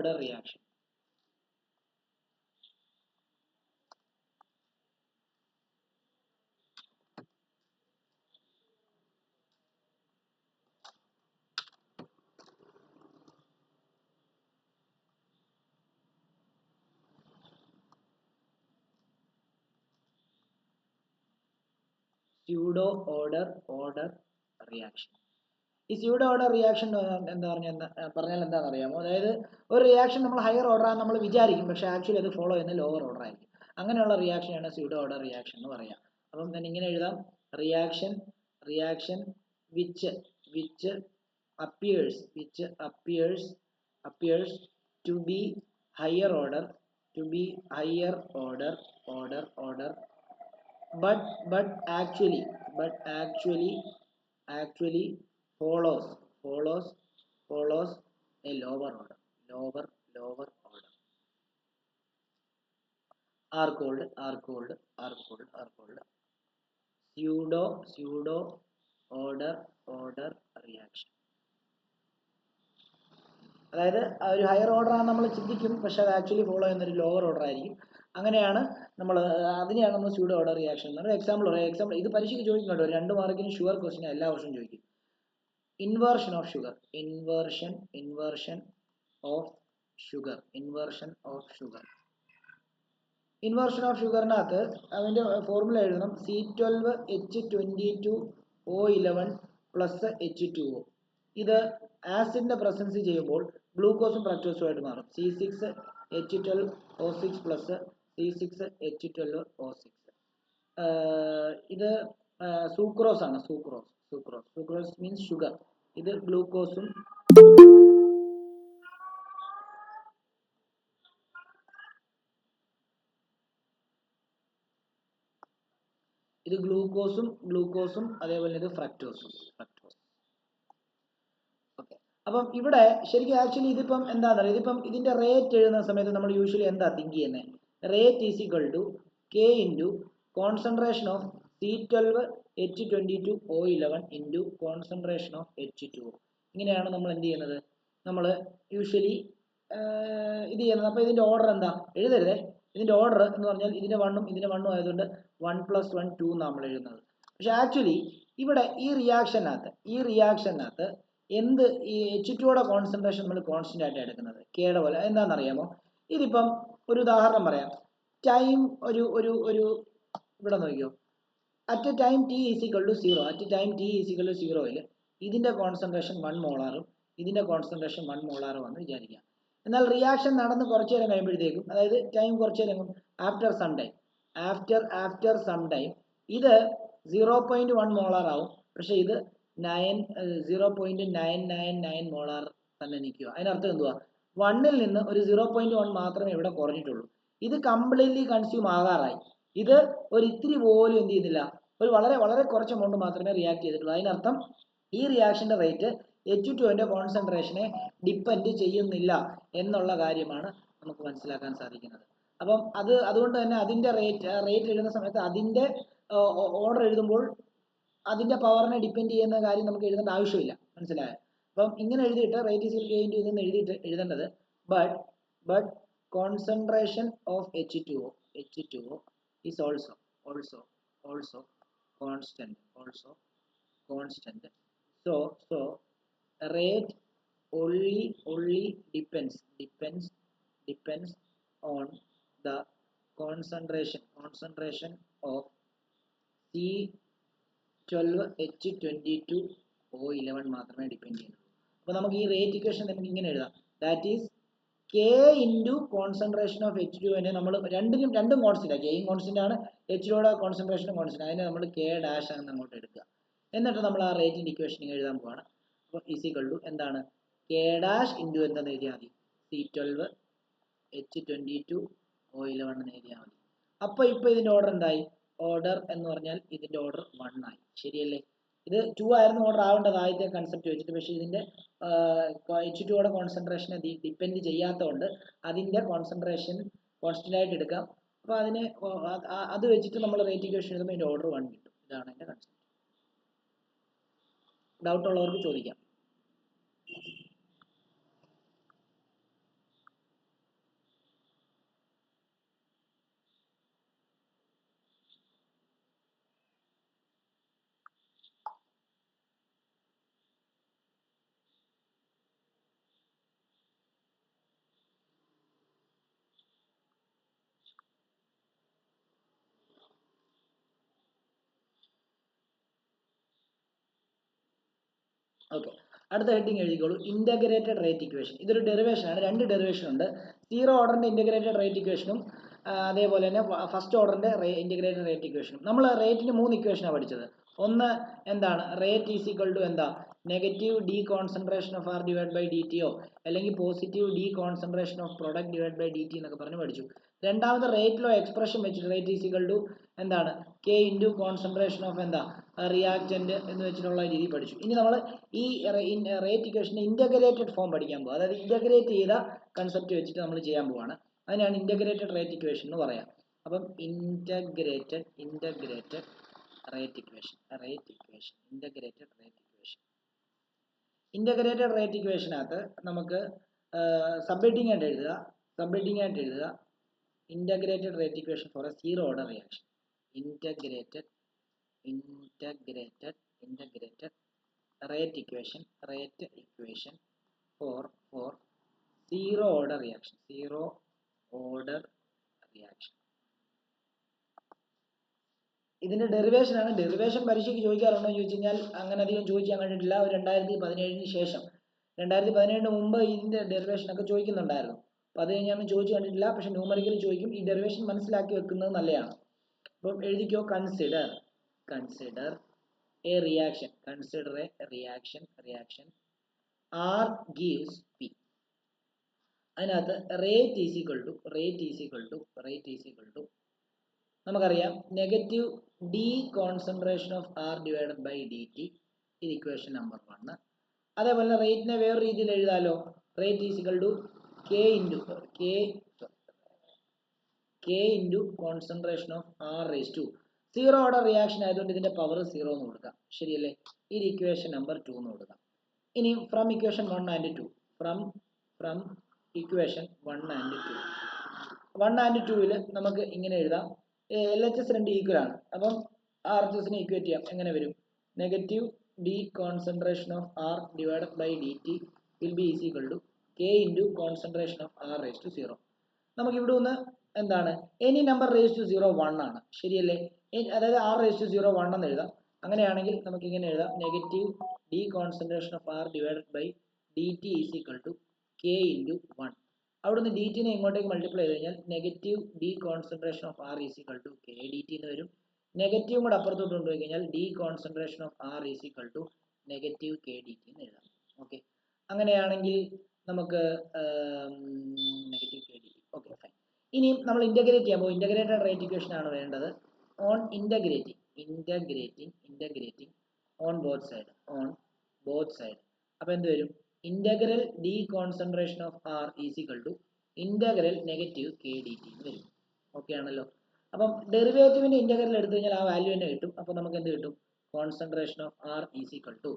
order reaction. Pseudo order reaction. ഈ pseudo order reaction എന്താ പറഞ്ഞാൽ എന്താണെന്ന് അറിയാമോ? അതായത് ഒരു റിയാക്ഷൻ നമ്മൾ ഹയർ ഓർഡർ ആണെന്ന് നമ്മൾ വിചാരിക്കും, പക്ഷേ ആക്ച്വലി അത് ഫോളോ ചെയ്യുന്ന ലോവർ ഓർഡർ ആയിരിക്കും. അങ്ങനെയുള്ള റിയാക്ഷനാണ് സ്യൂഡോ ഓർഡർ റിയാക്ഷൻ എന്ന് പറയാം. അപ്പം ഞാൻ ഇങ്ങനെ എഴുതാം: reaction which appears to be higher order but actually follows a lower order are called pseudo order reaction. അതായത് ഒരു ഹയർ ഓർഡർ ആണ് നമ്മൾ ചിന്തിക്കും, പക്ഷെ അത് ആക്ച്വലി ഫോളോ ചെയ്യുന്ന ഒരു ലോവർ ഓർഡർ ആയിരിക്കും. അങ്ങനെയാണ് അതിനെയാണ് നമ്മൾ സ്യൂഡോ ഓർഡർ റിയാക്ഷൻ എന്ന് പറയുന്നത്. എക്സാമ്പിൾ ഇത് പരീക്ഷയ്ക്ക് ചോദിക്കുന്നുണ്ടോ? 2 മാർക്കിന് ഷുവർ ക്വസ്റ്റ്യൻ എല്ലാ വർഷവും ചോദിക്കും. ഇൻവേർഷൻ ഓഫ് ഷുഗറിനകത്ത് അതിന്റെ ഫോർമുല എഴുതണം: C12H22O11 പ്ലസ് H2O. ഇത് ആസിഡിന്റെ പ്രസൻസ് ചെയ്യുമ്പോൾ ഗ്ലൂക്കോസും ഫ്രക്ടോസും ആയിട്ട് മാറും. C6H12O6 plus C6H12O6. ഇത് സൂക്രോസ് ആണ്. Sucrose means sugar. ഇത് ഗ്ലൂക്കോസും അതേപോലെ ഇത് ഫ്രക്ടോസ്. ഓക്കെ, അപ്പം ഇവിടെ ശരിക്കും ആക്ച്വലി ഇതിപ്പം എന്താണെന്ന് അറിയാം. ഇതിപ്പം ഇതിന്റെ റേറ്റ് എഴുതുന്ന സമയത്ത് നമ്മൾ യൂഷ്വലി എന്താ തിങ്ക് ചെയ്യുന്നത്? Rate is equal to K into concentration of C12H22O11 into concentration of H2O. ഇങ്ങനെയാണ് നമ്മൾ എന്ത് ചെയ്യുന്നത്? നമ്മൾ യൂഷ്വലി ഇത് ചെയ്യുന്നത്. അപ്പോൾ ഇതിന്റെ ഓർഡർ എന്താ എഴുതരുതേ. ഇതിന്റെ ഓർഡർ എന്ന് പറഞ്ഞാൽ ഇതിന്റെ 1ഉം ഇതിന്റെ 1ഉം ആയതുകൊണ്ട് 1 + 1 2 നമ്മൾ എഴുതുന്നത്. പക്ഷെ ആക്ച്വലി ഇവിടെ ഈ റിയാക്ഷനകത്ത് എന്ത് ഈ H2O കോൺസെൻട്രേഷൻ നമ്മൾ കോൺസ്റ്റന്റ് ആയിട്ട് എടുക്കുന്നത് കെയുടെ പോലെ. എന്താണെന്ന് അറിയാമോ? ഇതിപ്പം ഒരു ഉദാഹരണം പറയാം. ടൈം ഒരു ഇവിടെ നോക്കിയോ, അറ്റ് ടൈം t = 0 ഇതിന്റെ കോൺസെൻട്രേഷൻ 1 മോളാറും ഇതിന്റെ കോൺസെൻട്രേഷൻ 1 മോളാറും ആണെന്ന് വിചാരിക്കുക. എന്നാൽ റിയാക്ഷൻ നടന്ന് കുറച്ചു നേരം കഴിയുമ്പോഴത്തേക്കും, അതായത് ടൈം കുറച്ചു നേരം ആഫ്റ്റർ സം ടൈം ഇത് 0.1 മോളാർ ആവും. പക്ഷെ ഇത് 0.999 മോളാർ തന്നെ നിൽക്കുക. അതിനർത്ഥം എന്തുവാ? 1ൽ നിന്ന് ഒരു 0.1 മാത്രമേ ഇവിടെ കുറഞ്ഞിട്ടുള്ളൂ. ഇത് കംപ്ലീറ്റ്ലി കൺസ്യൂം ആകാറായി. ഇത് ഒരു ഇത്തിരി പോലും എന്ത് ചെയ്യുന്നില്ല, ഒരു വളരെ കുറച്ച് എമൗണ്ട് മാത്രമേ റിയാക്ട് ചെയ്തിട്ടുള്ളൂ. അതിനർത്ഥം ഈ റിയാക്ഷന്റെ റേറ്റ് H2O കോൺസെൻട്രേഷനെ ഡിപ്പെൻഡ് ചെയ്യുന്നില്ല എന്നുള്ള കാര്യമാണ് നമുക്ക് മനസ്സിലാക്കാൻ സാധിക്കുന്നത്. അപ്പം അതുകൊണ്ട് തന്നെ അതിന്റെ റേറ്റ് എഴുതുന്ന സമയത്ത് അതിന്റെ ഓർഡർ എഴുതുമ്പോൾ അതിന്റെ പവറിനെ ഡിപ്പെൻഡ് ചെയ്യുന്ന കാര്യം നമുക്ക് എഴുതേണ്ട ആവശ്യമില്ല. മനസ്സിലായോ? അപ്പം ഇങ്ങനെ എഴുതിയിട്ട് റേറ്റ് ഈസ് ഈക്വൽ ടു ഇതെന്ന് എഴുതേണ്ടത് but concentration of H2O is also constant. So rate only depends on the concentration of C12H22O11 മാത്രമേ ഡിപ്പെൻഡ് ചെയ്യുന്നുള്ളൂ. അപ്പോൾ നമുക്ക് ഈ റേറ്റ് ഇക്വേഷൻ നമുക്ക് ഇങ്ങനെ എഴുതാം. That is K into concentration of H2O നമ്മൾ രണ്ടും കോൺസ്റ്റന്റ് ആണ്. കെയും കോൺസ്റ്റന്റ് ആണ്, H2O കോൺസെൻട്രേഷനും കോൺസ്റ്റന്റ്. അതിനെ നമ്മൾ K ഡാഷ് ആണെന്ന് അങ്ങോട്ട് എടുക്കുക. എന്നിട്ട് നമ്മൾ ആ റേറ്റിന്റെ ഇക്വേഷൻ എഴുതാൻ പോവാണ്. അപ്പോൾ ഈസ് ഈക്വൽ ടു എന്താണ്? K ഡാഷ് ഇൻറ്റു എന്താണെന്ന് എഴുതിയാൽ മതി, C12H22O11 എന്ന് എഴുതിയാൽ മതി. അപ്പോൾ ഇതിന്റെ ഓർഡർ എന്തായി? ഓർഡർ എന്ന് പറഞ്ഞാൽ ഇതിന്റെ ഓർഡർ 1 ആയി. ശരിയല്ലേ? ഇത് 2 ആയിരുന്നു ഓർഡർ ആവേണ്ടത് ആദ്യത്തെ കൺസെപ്റ്റ് വെച്ചിട്ട്. പക്ഷേ ഇതിന്റെ H2O കോൺസെൻട്രേഷനെ ഡിപ്പെൻഡ് ചെയ്യാത്തതുകൊണ്ട് അതിന്റെ കോൺസെൻട്രേഷൻ കോൺസ്റ്റന്റ് ആയിട്ട് എടുക്കാം. അപ്പോൾ അത് വെച്ചിട്ട് നമ്മൾ റേറ്റ് ഇക്വേഷൻ എഴുതുമ്പോൾ ഇതിന്റെ ഓർഡർ 1 കിട്ടും. ഇതാണ് അതിന്റെ കൺസെപ്റ്റ്. ഡൗട്ട് ഉള്ളവർക്ക് ചോദിക്കാം. ഓക്കെ, അടുത്ത ഹെഡിങ് എഴുതിക്കോളൂ, ഇന്റഗ്രേറ്റഡ് റേറ്റ് ഇക്വേഷൻ. ഇതൊരു ഡെറിവേഷൻ ആണ്, രണ്ട് ഡെറിവേഷൻ ഉണ്ട്. സീറോ ഓർഡറിന്റെ ഇന്റഗ്രേറ്റഡ് റേറ്റ് ഇക്വേഷനും അതേപോലെ തന്നെ ഫസ്റ്റ് ഓർഡറിന്റെ ഇന്റഗ്രേറ്റഡ് റേറ്റ് ഇക്വേഷനും. നമ്മൾ റേറ്റിന് 3 ഇക്വേഷനാണ് പഠിച്ചത്. ഒന്ന് എന്താണ്, റേറ്റ് ഈസ് ഈക്വൽ ടു എന്താ, negative D concentration of R divide by d ടിയോ അല്ലെങ്കിൽ positive d concentration of product divide by D t എന്നൊക്കെ പറഞ്ഞ് പഠിച്ചു. രണ്ടാമത് റേറ്റിലോ എക്സ്പ്രഷൻ വെച്ചിട്ട് റേറ്റ് ഈസ് ഈക്വൽ ടു എന്താണ്, കെ ഇൻറ്റു കോൺസെൻട്രേഷൻ ഓഫ് എന്താ റിയാക്റ്റന്റ് എന്ന് വെച്ചിട്ടുള്ള രീതി പഠിച്ചു. ഇനി നമ്മൾ ഈ റേറ്റ് ഇക്വേഷന്റെ ഇന്റഗ്രേറ്റഡ് ഫോം പഠിക്കാൻ പോകും. അതായത് ഇന്റഗ്രേറ്റ് ചെയ്ത കൺസെപ്റ്റ് വെച്ചിട്ട് നമ്മൾ ചെയ്യാൻ പോവാണ്. അതിനാണ് ഇന്റഗ്രേറ്റഡ് റേറ്റ് ഇക്വേഷൻ എന്ന് പറയാം. അപ്പം integrated rate equation integrated rate ഇക്വേഷനകത്ത് നമുക്ക് സബ്ഹെഡിങ് ആയിട്ട് എഴുതുക integrated rate equation for a zero order reaction. Integrated rate equation for zero order reaction. ഇതിന്റെ ഡെറിവേഷൻ ആണ്. ഡെറിവേഷൻ പരീക്ഷയ്ക്ക് ചോദിക്കാറുണ്ടോ എന്ന് ചോദിച്ചു കഴിഞ്ഞാൽ അങ്ങനെ അധികം ചോദിക്കാൻ കണ്ടിട്ടില്ല. 2017 ശേഷം, 2017 മുമ്പ് ഇതിന്റെ ഡെറിവേഷൻ ഒക്കെ ചോദിക്കുന്നുണ്ടായിരുന്നു. അപ്പൊ അത് കഴിഞ്ഞാൽ ചോദിച്ചു കണ്ടിട്ടില്ല. പക്ഷെ ന്യൂമറിക്കൽ ചോദിക്കും. ഈ ഡെറിവേഷൻ മനസ്സിലാക്കി വെക്കുന്നത് നല്ലതാണ്. അപ്പം എഴുതിക്കോ, consider a reaction, R gives P. അതിനകത്ത് റേറ്റ് ഈസ് ഈക്വൽ ടു നമുക്കറിയാം negative D concentration of R divided by D t. ഇത് ഇക്വേഷൻ നമ്പർ 1. അതേപോലെ റേറ്റിനെ വേറെ രീതിയിൽ എഴുതാലോ. Rate is equal to K into concentration of R raise to. Zero order reaction ആയതുകൊണ്ട് ഇതിന്റെ പവർ 0 എന്ന് കൊടുക്കാം. ശരിയല്ലേ? ഇത് ഇക്വേഷൻ നമ്പർ 2 എന്ന് കൊടുക്കാം. ഇനി from equation 1 and 2, from equation 1 and 2 നമുക്ക് ഇങ്ങനെ എഴുതാം. LHS 2 ഈക്വൽ ആണ്. അപ്പം RHSനെ ഈക്വേറ്റ് ചെയ്യാം. എങ്ങനെ വരും? Negative D concentration of R divided by D t will be is equal to K into concentration of R raise to 0. നമുക്ക് ഇവിടെ നിന്ന് എന്താണ്, എനി നമ്പർ റേസ് ടു 0 1 ആണ്. ശരിയല്ലേ? അതായത് ആർ റേസ് ടു 0 1 എന്ന് എഴുതാം. അങ്ങനെയാണെങ്കിൽ നമുക്ക് ഇങ്ങനെ എഴുതാം, negative D concentration of R divided by D T is equal to K into 1. അവിടുന്ന് ഡി ടിനെ ഇങ്ങോട്ടേക്ക് മൾട്ടിപ്ലൈ ചെയ്ത് കഴിഞ്ഞാൽ negative D concentration of R is equal to k D T എന്ന് വരും. നെഗറ്റീവും കൂടെ അപ്പുറത്തോട്ട് കൊണ്ടുപോയി കഴിഞ്ഞാൽ d concentration of R is equal to negative K D T എന്ന് എഴുതാം. ഓക്കെ, അങ്ങനെയാണെങ്കിൽ നമുക്ക് negative K D t. Okay, fine. ഇനി നമ്മൾ ഇന്റഗ്രേറ്റ് ചെയ്യാൻ പോകും. ഇന്റഗ്രേറ്റഡ് റേറ്റ് ഇക്വേഷൻ ആണ് വേണ്ടത്. On integrating on both side. അപ്പൊ എന്ത് വരും? Integral D concentration of R is equal to integral negative K D T എന്ന് വരും. ഓക്കെ ആണല്ലോ? അപ്പം ഡെറിവേറ്റീവിന്റെ ഇന്റഗ്രൽ എടുത്തു കഴിഞ്ഞാൽ ആ വാല്യൂ തന്നെ കിട്ടും. അപ്പൊ നമുക്ക് എന്ത് കിട്ടും? Concentration of R is equal to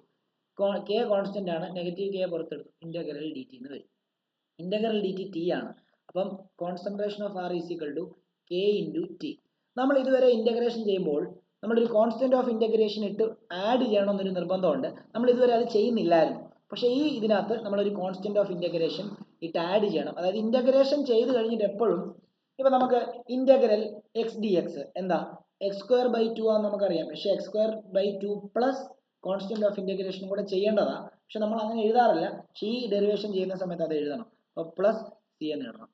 k constant ആണ്, നെഗറ്റീവ് കെ പുറത്തെടുത്തു, ഇന്റഗ്രൽ ഡി ടി എന്ന് വരും. ഇന്റഗ്രൽ ഡി ടി ടി ആണ്. അപ്പം concentration of R is equal to K into t. നമ്മൾ ഇതുവരെ ഇന്റഗ്രേഷൻ ചെയ്യുമ്പോൾ നമ്മളൊരു കോൺസ്റ്റന്റ് ഓഫ് ഇന്റഗ്രേഷൻ ഇട്ട് ആഡ് ചെയ്യണമെന്നൊരു നിർബന്ധമുണ്ട്. നമ്മൾ ഇതുവരെ അത് ചെയ്യുന്നില്ലായിരുന്നു. പക്ഷേ ഈ ഇതിനകത്ത് നമ്മളൊരു കോൺസ്റ്റന്റ് ഓഫ് ഇന്റഗ്രേഷൻ ഇട്ട് ആഡ് ചെയ്യണം. അതായത് ഇന്റഗ്രേഷൻ ചെയ്ത് കഴിഞ്ഞിട്ട് എപ്പോഴും ഇപ്പൊ നമുക്ക് ഇന്റഗ്രൽ എക്സ് ഡി എക്സ് എന്താ, x²/2 ആണെന്ന് നമുക്കറിയാം. പക്ഷേ x²/2 plus constant of integration കൂടെ ചെയ്യേണ്ടതാണ്. പക്ഷെ നമ്മൾ അങ്ങനെ എഴുതാറില്ല. പക്ഷേ ഈ ഡെറിവേഷൻ ചെയ്യുന്ന സമയത്ത് അത് എഴുതണം. അപ്പോൾ പ്ലസ് സി എന്ന് എഴുതണം.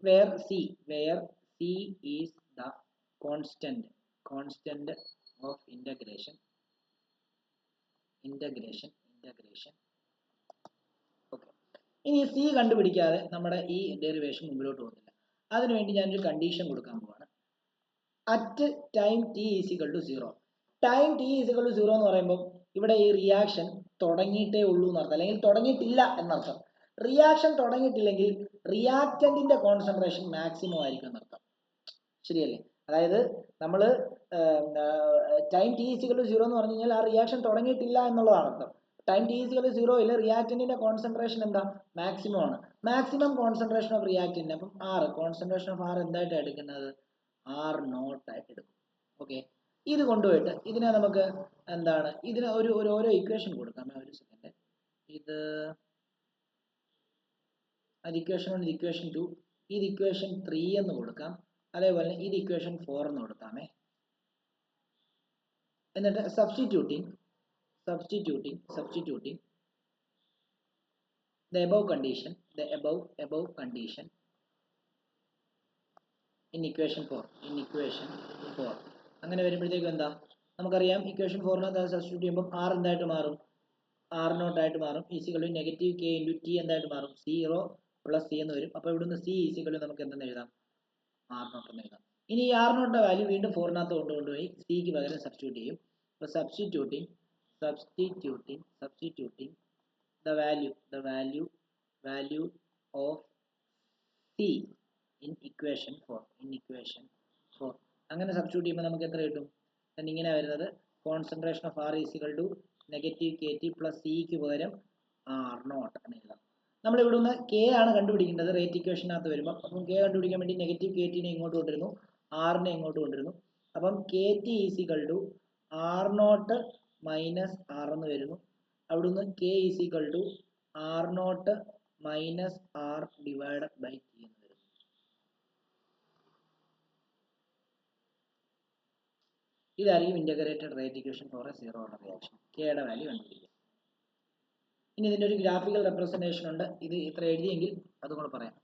Where C is the constant of integration. Okay, ഇനി സി കണ്ടുപിടിക്കാതെ നമ്മുടെ ഈ ഡെറിവേഷൻ മുമ്പിലോട്ട് പോകുന്നില്ല. അതിനുവേണ്ടി ഞാനൊരു കണ്ടീഷൻ കൊടുക്കാൻ പോവാണ്. At time T is equal to 0. Time T is equal to 0 എന്ന് പറയുമ്പോൾ ഇവിടെ ഈ റിയാക്ഷൻ തുടങ്ങിയിട്ടേ ഉള്ളൂ എന്നർത്ഥം, അല്ലെങ്കിൽ തുടങ്ങിയിട്ടില്ല എന്നർത്ഥം. റിയാക്ഷൻ തുടങ്ങിയിട്ടില്ലെങ്കിൽ റിയാക്റ്റന്റിന്റെ കോൺസെൻട്രേഷൻ മാക്സിമം ആയിരിക്കും എന്നർത്ഥം. ശരിയല്ലേ? അതായത് നമ്മൾ time T is equal to 0 എന്ന് പറഞ്ഞു കഴിഞ്ഞാൽ ആ റിയാക്ഷൻ തുടങ്ങിയിട്ടില്ല എന്നുള്ളതാണ് അർത്ഥം. Time T is equal to 0 റിയാക്റ്റന്റിന്റെ കോൺസെൻട്രേഷൻ എന്താ, മാക്സിമം ആണ്. Maximum concentration of reactant. അപ്പം ആർ, കോൺസെൻട്രേഷൻ ഓഫ് ആർ എന്തായിട്ടാണ് എടുക്കുന്നത്? ആർ നോട്ട് ആയിട്ട് എടുക്കും. ഓക്കെ, ഇത് കൊണ്ടുപോയിട്ട് ഇതിനെ നമുക്ക് എന്താണ്, ഇതിന് ഓരോ ഇക്വേഷൻ കൊടുക്കാം. ഒരു സെക്കൻഡ്, ഇത് ഇക്വേഷൻ 1, ഇക്വേഷൻ 2, ഇത് ഇക്വേഷൻ 3 എന്ന് കൊടുക്കാം. അതേപോലെ ഇത് ഇക്വേഷൻ 4 എന്ന് കൊടുക്കാമേ. എന്നിട്ട് substituting the above condition, the above condition in equation 4 അങ്ങനെ വരുമ്പോഴത്തേക്കും എന്താ നമുക്കറിയാം ഇക്വേഷൻ 4 സബ്സ്റ്റിറ്റ്യൂട്ട് ചെയ്യുമ്പോൾ r എന്തായിട്ട് മാറും r നോട്ട് ആയിട്ട് മാറും is equal negative k into T എന്തായിട്ട് മാറും 0 പ്ലസ് c എന്ന് വരും. അപ്പോൾ ഇവിടുന്ന് c ഈസിക്കൽ നമുക്ക് എന്തെന്ന് എഴുതാം r നോട്ട് എന്ന് എഴുതാം. ഇനി ഈ r നോട്ടിന്റെ വാല്യൂ വീണ്ടും 4-നകത്ത് കൊണ്ടുപോയി c ക്ക് പകരം സബ്സ്റ്റിറ്റ്യൂട്ട് ചെയ്യും. അപ്പോൾ substituting the value of c in equation 4 അങ്ങനെ സബ്സ്റ്റിറ്റ്യൂട്ട് ചെയ്യുമ്പോൾ നമുക്ക് എത്ര കിട്ടും? ഇങ്ങനെ വരുന്നത് concentration of r is equal to negative K T plus സിക്ക് പകരം r നോട്ട് എന്ന് എഴുതാം. നമ്മൾ ഇവിടെ നിന്ന് k ആണ് കണ്ടുപിടിക്കേണ്ടത് റേറ്റ് ഇക്വേഷനകത്ത് വരുമ്പോൾ. അപ്പം k കണ്ടുപിടിക്കാൻ വേണ്ടി നെഗറ്റീവ് കെ ടിനെ ഇങ്ങോട്ട് കൊണ്ടിരുന്നു, ആറിനെ ഇങ്ങോട്ട് കൊണ്ടിരുന്നു. അപ്പം k t is equal to r not minus r എന്ന് വരുന്നു. അവിടുന്ന് k is equal to r not minus r divided by t എന്ന് വരും. ഇതായിരിക്കും integrated rate equation for a zero order reaction. കെയുടെ വാല്യൂ കണ്ടുപിടിക്കുക. ഇനി ഇതിന്റെ ഒരു ഗ്രാഫിക്കൽ റെപ്രസെന്റേഷൻ ഉണ്ട്. ഇത് ഇത്ര എഴുതിയെങ്കിൽ അതും കൂടെ പറയാം.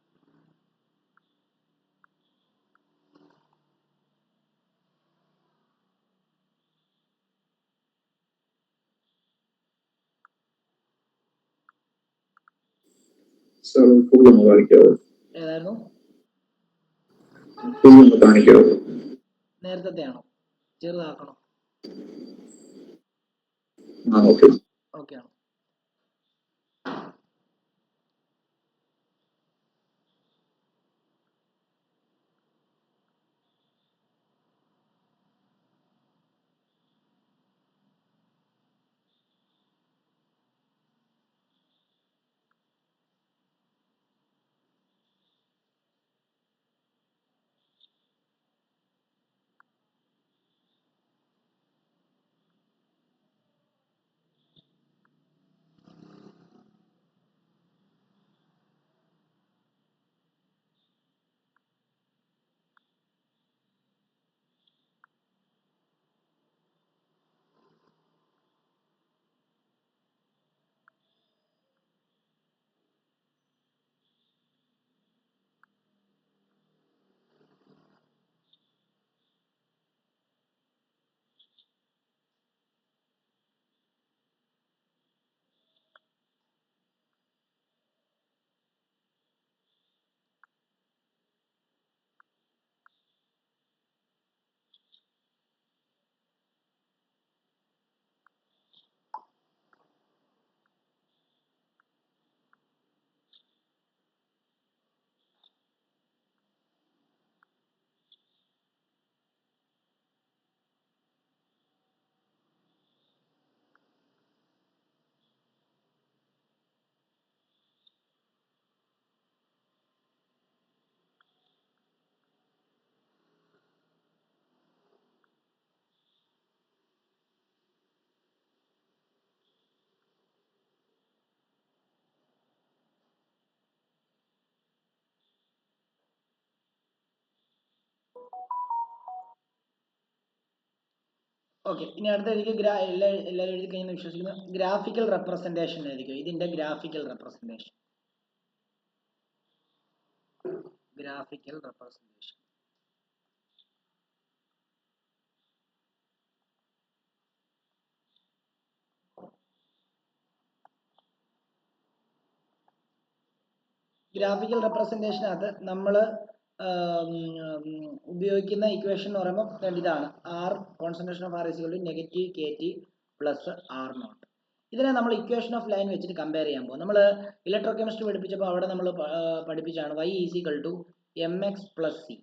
ഏതായിരുന്നു? നേരത്തെ ആണോ? ചെറുതാക്കണോ? ഓക്കെ ആണോ? ഓക്കെ, ഇനി അടുത്ത എനിക്ക് എല്ലാവരും എഴുതി കഴിഞ്ഞെന്ന് വിശ്വസിക്കുന്നു. ഗ്രാഫിക്കൽ റെപ്രസെന്റേഷൻ ആയിരിക്കും ഇതിന്റെ ഗ്രാഫിക്കൽ റെപ്രസെന്റേഷൻ. ഗ്രാഫിക്കൽ റെപ്രസെന്റേഷനകത്ത് നമ്മൾ ഉപയോഗിക്കുന്ന ഇക്വേഷൻ എന്ന് പറയുമ്പോൾ ഇതാണ് R concentration of R equal to negative K T plus R not. ഇതിനെ നമ്മൾ ഇക്വേഷൻ ഓഫ് ലൈൻ വെച്ചിട്ട് കമ്പയർ ചെയ്യാൻ പോകും. നമ്മൾ ഇലക്ട്രോ കെമിസ്ട്രി പഠിപ്പിച്ചപ്പോൾ അവിടെ നമ്മൾ പഠിപ്പിച്ചാണ് y equal to m x plus C.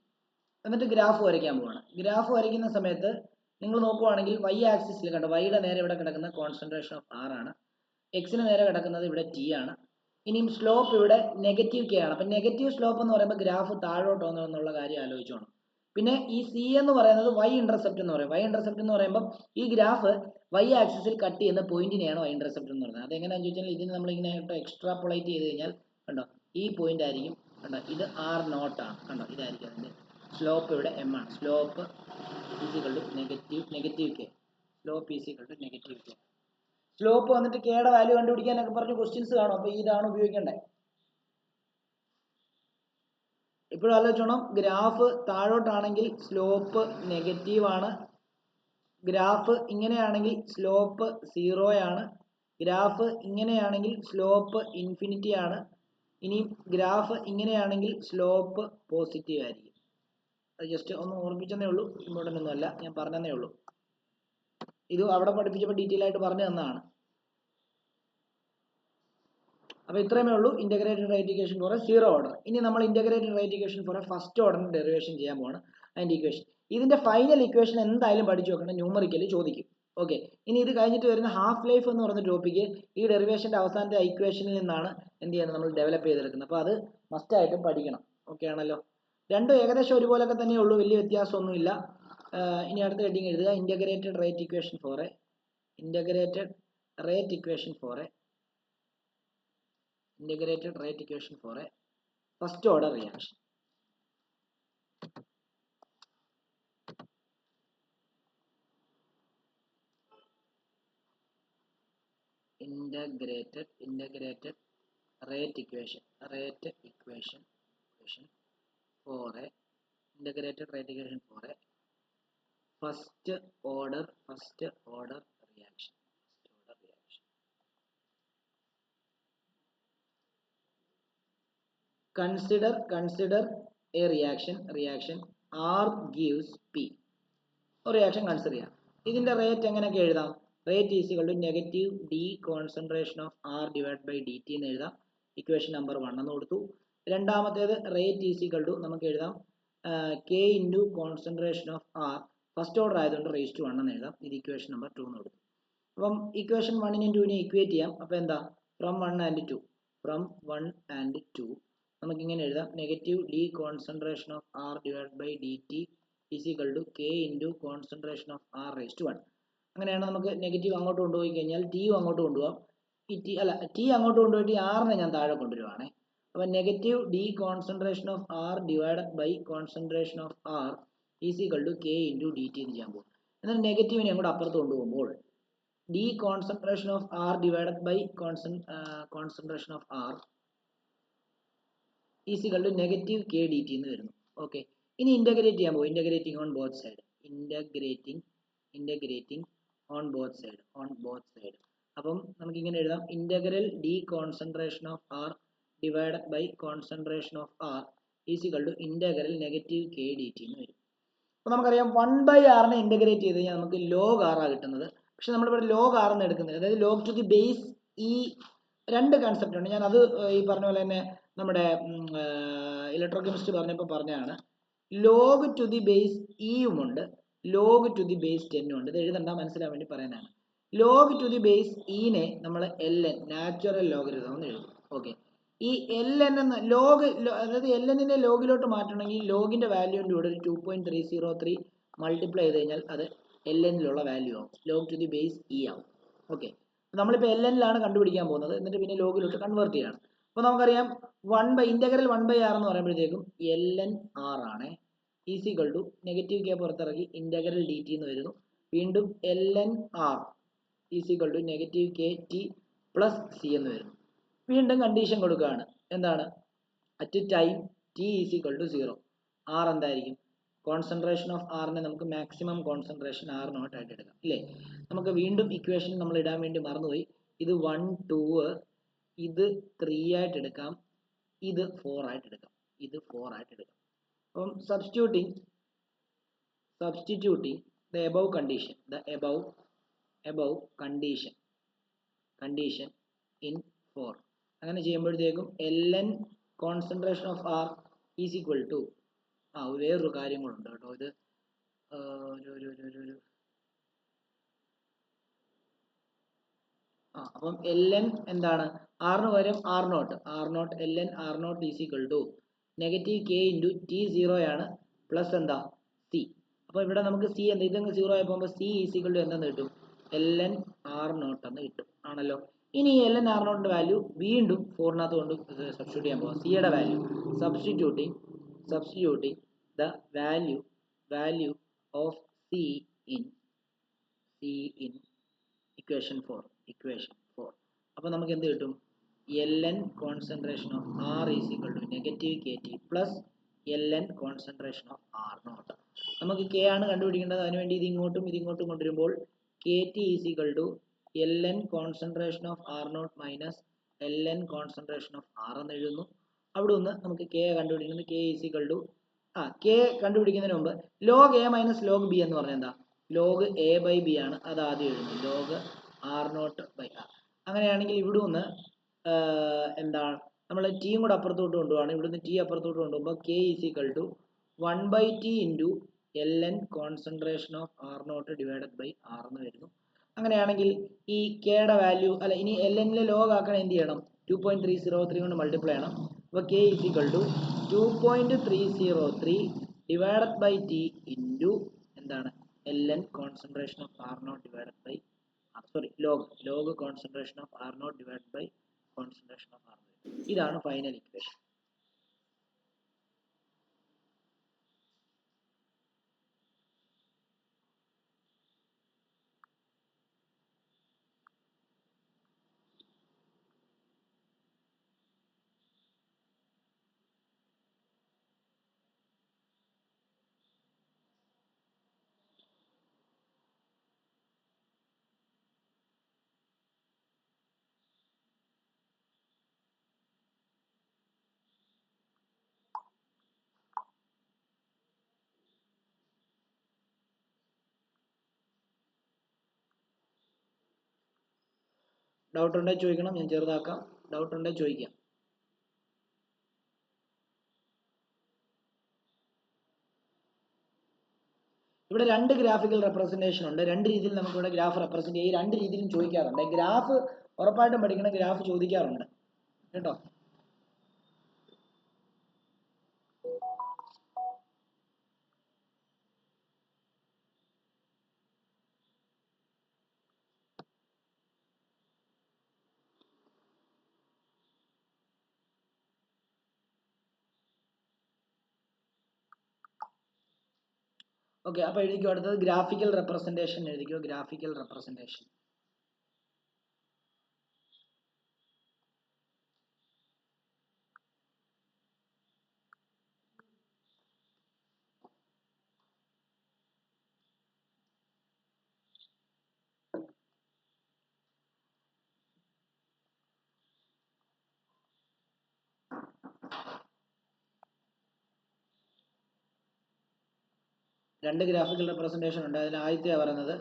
എന്നിട്ട് ഗ്രാഫ് വരയ്ക്കാൻ പോവാണ്. ഗ്രാഫ് വരയ്ക്കുന്ന സമയത്ത് നിങ്ങൾ നോക്കുവാണെങ്കിൽ y ആക്സിസിൽ കണ്ടോ, വൈയുടെ നേരെ ഇവിടെ കിടക്കുന്ന കോൺസെൻട്രേഷൻ ഓഫ് ആർ ആണ്, എക്സിന് നേരെ കിടക്കുന്നത് ഇവിടെ ടി ആണ്. ഇനിയും സ്ലോപ്പ് ഇവിടെ നെഗറ്റീവ് കെ ആണ്. അപ്പം നെഗറ്റീവ് സ്ലോപ്പ് എന്ന് പറയുമ്പോൾ ഗ്രാഫ് താഴോട്ട് പോകുന്നു എന്നുള്ള കാര്യം ആലോചിച്ചോണം. പിന്നെ ഈ സി എന്ന് പറയുന്നത് y ഇന്റർസെപ്റ്റ് എന്ന് പറയും. y ഇന്റർസെപ്റ്റ് എന്ന് പറയുമ്പോൾ ഈ ഗ്രാഫ് y ആക്സിസിൽ കട്ട് ചെയ്യുന്ന പോയിന്റിനെയാണ് y ഇന്റർസെപ്റ്റ് എന്ന് പറയുന്നത്. അതെങ്ങനെയാണെന്ന് ചോദിച്ചാൽ ഇതിന് നമ്മൾ ഇങ്ങനെ എക്സ്ട്രാപോളേറ്റ് ചെയ്ത് കഴിഞ്ഞാൽ കണ്ടോ ഈ പോയിന്റ് ആയിരിക്കും. കണ്ടോ ഇത് ആർ നോട്ട് ആണ്. കണ്ടോ ഇതായിരിക്കും അതിന്റെ സ്ലോപ്പ്. ഇവിടെ എം ആണ്. Slope is equal to negative k. Slope is equal to negative k. Slope വന്നിട്ട് കെയുടെ വാല്യൂ കണ്ടുപിടിക്കാനൊക്കെ പറഞ്ഞ് ക്വസ്റ്റ്യൻസ് കാണും. അപ്പോൾ ഇതാണ് ഉപയോഗിക്കേണ്ടത്. ഇപ്പോഴും ആലോചിച്ചോണം, ഗ്രാഫ് താഴോട്ടാണെങ്കിൽ സ്ലോപ്പ് നെഗറ്റീവ് ആണ്, ഗ്രാഫ് ഇങ്ങനെയാണെങ്കിൽ സ്ലോപ്പ് 0 ആണ്, ഗ്രാഫ് ഇങ്ങനെയാണെങ്കിൽ സ്ലോപ്പ് ഇൻഫിനിറ്റി ആണ്, ഇനി ഗ്രാഫ് ഇങ്ങനെയാണെങ്കിൽ സ്ലോപ്പ് പോസിറ്റീവ് ആയിരിക്കും. അത് ജസ്റ്റ് ഒന്ന് ഓർമ്മിച്ചെന്നേ ഉള്ളൂ, ഇമ്പോർട്ടൻ്റ് ഒന്നുമല്ല, ഞാൻ പറഞ്ഞതേ ഉള്ളൂ. ഇത് അവിടെ പഠിപ്പിച്ചപ്പോൾ ഡീറ്റെയിൽ ആയിട്ട് പറഞ്ഞു തന്നതാണ്. അപ്പോൾ ഇത്രയുമേ ഉള്ളൂ integrated rate equation for a zero order. ഇനി നമ്മൾ integrated rate equation for a first ഓർഡറിന്റെ ഡെറിവേഷൻ ചെയ്യാൻ പോവാണ്. അതിന്റെ ഇക്വേഷൻ, ഇതിന്റെ ഫൈനൽ ഇക്വേഷൻ എന്തായാലും പഠിച്ചു വെക്കണം, ന്യൂമറിക്കലി ചോദിക്കും. ഓക്കെ, ഇനി ഇത് കഴിഞ്ഞിട്ട് വരുന്ന ഹാഫ് ലൈഫ് എന്ന് പറയുന്ന ടോപ്പിക്ക് ഈ ഡെറിവേഷന്റെ അവസാനത്തെ ഇക്വേഷനിൽ നിന്നാണ് എന്ത് ചെയ്യുന്നത്, നമ്മൾ ഡെവലപ്പ് ചെയ്തെടുക്കുന്നത്. അപ്പോൾ അത് മസ്റ്റ് ആയിട്ടും പഠിക്കണം. ഓക്കെ ആണല്ലോ, രണ്ടും ഏകദേശം ഒരുപോലൊക്കെ തന്നെ ഉള്ളൂ, വലിയ വ്യത്യാസമൊന്നുമില്ല. ഇനി അടുത്ത ഹെഡിങ് എഴുതുക, integrated rate equation for a integrated rate equation for a first order reaction. Integrated rate equation for a integrated rate equation for a first order reaction. Consider a reaction R gives P. ഒരു reaction consider ചെയ്യാം. ഇതിന്റെ rate എങ്ങനെയൊക്കെ എഴുതാം? Rate is equal to negative D concentration of R divide by D T എന്ന് എഴുതാം. Equation number 1 എന്ന് കൊടുത്തു. രണ്ടാമത്തേത് റേറ്റ് ഈസ് ഈക്വൽ ടു നമുക്ക് എഴുതാം K into concentration of R, first order ആയതുകൊണ്ട് റേസ് ടു 1 എന്ന് എഴുതാം. ഇത് ഇക്വേഷൻ നമ്പർ 2 എന്ന് കൊടുത്തു. അപ്പം ഇക്വേഷൻ 1നെയും 2നെയും ഇക്വേറ്റ് ചെയ്യാം. അപ്പോൾ എന്താ, ഫ്രം 1 ആൻഡ് 2 നമുക്ക് ഇങ്ങനെ എഴുതാം, negative D concentration of R divide by D T is equal to K into concentration of R raise to 1. അങ്ങനെയാണ് നമുക്ക് നെഗറ്റീവ് അങ്ങോട്ട് കൊണ്ടുപോയി കഴിഞ്ഞാൽ ടിയും അങ്ങോട്ട് കൊണ്ടുപോകാം. ടി അങ്ങോട്ട് കൊണ്ടുപോയിട്ട് ആറിനെ ഞാൻ താഴെ കൊണ്ടുവരുവാണേ. അപ്പോൾ negative D concentration of R divided by concentration of R is equal to K into D T എന്ന് ചെയ്യാൻ പോകും. എന്നാൽ നെഗറ്റീവിനെ അങ്ങോട്ട് അപ്പുറത്ത് കൊണ്ടുപോകുമ്പോൾ D concentration of R divided by concentration of R is equal to negative K D T എന്ന് വരുന്നു. ഓക്കെ, ഇനി ഇന്റഗ്രേറ്റ് ചെയ്യാൻ പോകും. Integrating on both side, integrating on both side. അപ്പം നമുക്ക് ഇങ്ങനെ എഴുതാം, integral D concentration of R divided by concentration of R is equal to integral negative K D T എന്ന് വരും. അപ്പോൾ നമുക്കറിയാം 1/r ഇന്റഗ്രേറ്റ് ചെയ്ത് കഴിഞ്ഞാൽ നമുക്ക് log r ആണ് കിട്ടുന്നത്. പക്ഷെ നമ്മളിവിടെ log r എന്ന് എടുക്കുന്നില്ല, അതായത് log ടു ദി ബേസ്. ഈ രണ്ട് കൺസെപ്റ്റ് ഉണ്ട്, ഞാൻ അത് ഈ പറഞ്ഞ പോലെ തന്നെ നമ്മുടെ ഇലക്ട്രോകെമിസ്ട്രി പറഞ്ഞപ്പോൾ പറഞ്ഞതാണ്. ലോഗ് ടു ദി ബേസ് ഇയുമുണ്ട്, ലോഗ് ടു ദി ബേസ് 10 ഉണ്ട്. ഇത് എഴുതണ്ട, മനസ്സിലാൻ വേണ്ടി പറയാനാണ്. ലോഗ് ടു ദി ബേസ് ഇനെ നമ്മൾ ln നാച്ചുറൽ ലോഗരിതം എന്ന് എഴുതും. ഓക്കെ, ഈ ln എന്ന ലോഗ്, അതായത് lnനെ ലോഗിലോട്ട് മാറ്റണമെങ്കിൽ ലോഗിന്റെ വാല്യൂവിൻ്റെ കൂടെ ഒരു 2.303 മൾട്ടിപ്ലൈ ചെയ്ത് കഴിഞ്ഞാൽ അത് lnലുള്ള വാല്യൂ ആവും, log to the base E ആവും. ഓക്കെ, നമ്മളിപ്പോൾ lnലാണ് കണ്ടുപിടിക്കാൻ പോകുന്നത്, എന്നിട്ട് പിന്നെ ലോഗിലോട്ട് കൺവേർട്ട് ചെയ്യണം. അപ്പോൾ നമുക്കറിയാം ഇന്റഗ്രൽ 1/r എന്ന് പറയുമ്പോഴത്തേക്കും ln r ആണ് is equal to negative K പുറത്തിറക്കി ഇന്റഗ്രൽ ഡി ടി എന്ന് വരുന്നു. വീണ്ടും ln r is equal to negative K T plus C എന്ന് വരുന്നു. വീണ്ടും കണ്ടീഷൻ കൊടുക്കുകയാണ്, എന്താണ്, at time T is equal to 0 R എന്തായിരിക്കും, കോൺസെൻട്രേഷൻ ഓഫ് ആറിനെ നമുക്ക് മാക്സിമം കോൺസെൻട്രേഷൻ ആർ നോട്ട് ആയിട്ട് എടുക്കാം, ഇല്ലേ? നമുക്ക് വീണ്ടും ഇക്വേഷൻ നമ്മൾ ഇടാൻ വേണ്ടി മറന്നുപോയി. ഇത് 1 2 ഇത് 3 ആയിട്ട് എടുക്കാം, ഇത് 4 ആയിട്ട് എടുക്കാം, അപ്പം substituting the above condition in 4. അങ്ങനെ ചെയ്യുമ്പോഴത്തേക്കും ln concentration of R is equal to വേറൊരു കാര്യം കൂടെ ഉണ്ട് കേട്ടോ. ഇത് അപ്പം ln എന്താണ്, ആറിന് പകരം R naught ln R naught is equal to negative K into T 0 ആണ് പ്ലസ് എന്താ സി. അപ്പോൾ ഇവിടെ നമുക്ക് സി എന്താ, ഇതങ്ങ് 0 ആയി പോകുമ്പോൾ സി ഈസ് ഈക്വൽ ടു എന്തെന്ന് കിട്ടും, ln ആർ നോട്ട് എന്ന് കിട്ടും, ആണല്ലോ. ഇനി ln ആർ നോട്ടിന്റെ വാല്യൂ വീണ്ടും 4-നകത്ത് കൊണ്ട് സബ്സ്റ്റിറ്റ്യൂട്ട് ചെയ്യാൻ പോകാം. സിയുടെ value substituting the value of C in equation 4. Equation 4. അപ്പോൾ നമുക്ക് എന്ത് കിട്ടും? ln concentration of R is equal to negative KT plus ln concentration of R naught. നമുക്ക് K ആണ് കണ്ടുപിടിക്കേണ്ടത്. അതിനുവേണ്ടി ഇത് ഇങ്ങോട്ടും കൊണ്ടുവരുമ്പോൾ KT is equal to ln concentration of R not minus ln concentration of R എന്ന് എഴുതുന്നു. അവിടെ നിന്ന് നമുക്ക് K കണ്ടുപിടിക്കുന്നത് K is equal to K കണ്ടുപിടിക്കുന്നതിന് മുമ്പ് log A minus log B എന്ന് പറഞ്ഞാൽ എന്താ? log A ബൈ B ആണ്. അത് ആദ്യം എഴുതുന്നു. log R naught by R. അങ്ങനെയാണെങ്കിൽ ഇവിടെ നിന്ന് എന്താണ് നമ്മൾ ടിയും കൂടെ അപ്പുറത്തോട്ട് കൊണ്ടുപോവാണ്. ഇവിടുന്ന് ടി അപ്പുറത്തോട്ട് കൊണ്ടുപോകുമ്പോൾ K is equal to 1/T into ln concentration of R naught divided by R എന്ന് വരുന്നു. അങ്ങനെയാണെങ്കിൽ ഈ കെയുടെ വാല്യൂ ഇനി ln ലോഗ് ആക്കാൻ എന്ത് ചെയ്യണം? 2.303 കൊണ്ട് മൾട്ടിപ്ലൈ ചെയ്യണം. അപ്പോൾ K is equal to 2.303 divided by T into എന്താണ് ln concentration of R naught divided by log concentration of R naught divided by concentration of R. ഇതാണ് ഫൈനൽ ഇക്വേഷൻ. ഡൗട്ട് ഉണ്ടെങ്കിൽ ചോദിക്കണം, ഞാൻ ചെറുതാക്കാം. ഡൗട്ട് ഉണ്ടെങ്കിൽ ചോദിക്കാം. ഇവിടെ രണ്ട് ഗ്രാഫിക്കൽ റെപ്രസെന്റേഷൻ ഉണ്ട്. രണ്ട് രീതിയിൽ നമുക്ക് ഇവിടെ ഗ്രാഫ് റെപ്രസെന്റ് ചെയ്യും. രണ്ട് രീതിയിലും ചോദിക്കാറുണ്ട്. ഗ്രാഫ് ഉറപ്പായിട്ടും പഠിക്കണം. ഗ്രാഫ് ചോദിക്കാറുണ്ട് കേട്ടോ. ഓക്കെ, അപ്പോൾ എഴുതിക്കോ. അടുത്തത് ഗ്രാഫിക്കൽ റെപ്രസെന്റേഷൻ എഴുതിക്കോ. Graphical representation. രണ്ട് ഗ്രാഫിക്കൽ റെപ്രസെന്റേഷൻ ഉണ്ട്. അതിൽ ആദ്യത്തെ പറയുന്നത്,